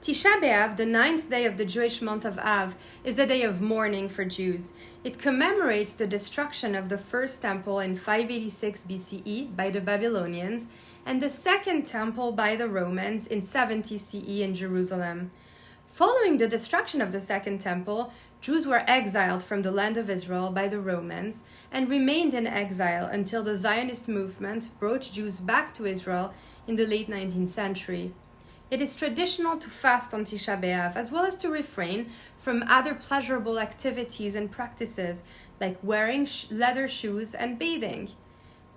Tisha B'Av, the 9th day of the Jewish month of Av, is a day of mourning for Jews. It commemorates the destruction of the first temple in 586 BCE by the Babylonians and the second temple by the Romans in 70 CE in Jerusalem. Following the destruction of the second temple, Jews were exiled from the land of Israel by the Romans and remained in exile until the Zionist movement brought Jews back to Israel in the late 19th century. It is traditional to fast on Tisha B'Av, as well as to refrain from other pleasurable activities and practices like wearing leather shoes and bathing.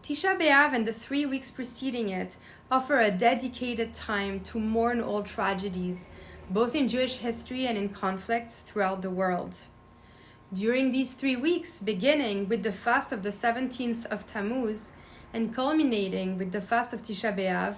Tisha B'Av and the 3 weeks preceding it offer a dedicated time to mourn all tragedies, both in Jewish history and in conflicts throughout the world. During these 3 weeks, beginning with the fast of the 17th of Tammuz and culminating with the fast of Tisha B'Av,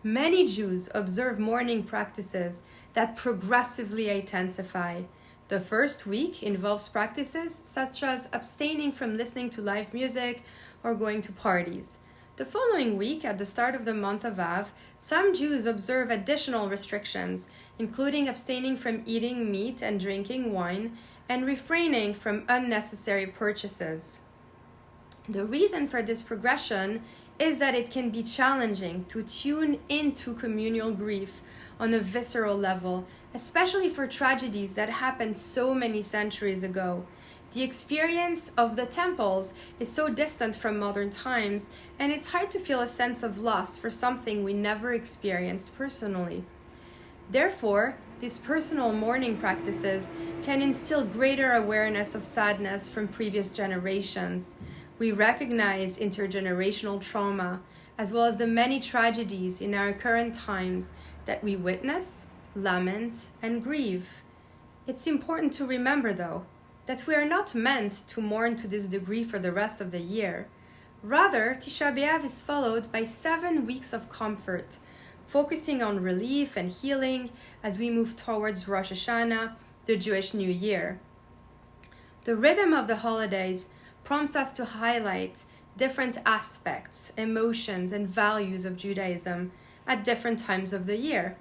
many Jews observe mourning practices that progressively intensify. The first week involves practices such as abstaining from listening to live music or going to parties. The following week, at the start of the month of Av, some Jews observe additional restrictions, including abstaining from eating meat and drinking wine, and refraining from unnecessary purchases. The reason for this progression is that it can be challenging to tune into communal grief on a visceral level, especially for tragedies that happened so many centuries ago. The experience of the temples is so distant from modern times, and it's hard to feel a sense of loss for something we never experienced personally. Therefore, these personal mourning practices can instill greater awareness of sadness from previous generations. We recognize intergenerational trauma, as well as the many tragedies in our current times that we witness, lament, and grieve. It's important to remember, though, that we are not meant to mourn to this degree for the rest of the year. Rather, Tisha B'Av is followed by 7 weeks of comfort, focusing on relief and healing as we move towards Rosh Hashanah, the Jewish New Year. The rhythm of the holidays prompts us to highlight different aspects, emotions, and values of Judaism at different times of the year.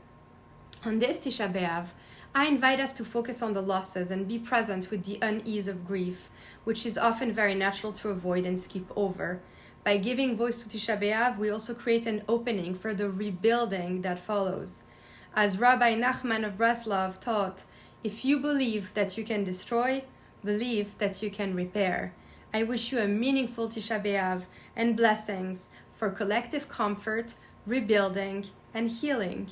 On this Tisha B'Av, I invite us to focus on the losses and be present with the unease of grief, which is often very natural to avoid and skip over. By giving voice to Tisha B'Av, we also create an opening for the rebuilding that follows. As Rabbi Nachman of Breslov taught, if you believe that you can destroy, believe that you can repair. I wish you a meaningful Tisha B'Av and blessings for collective comfort, rebuilding, and healing.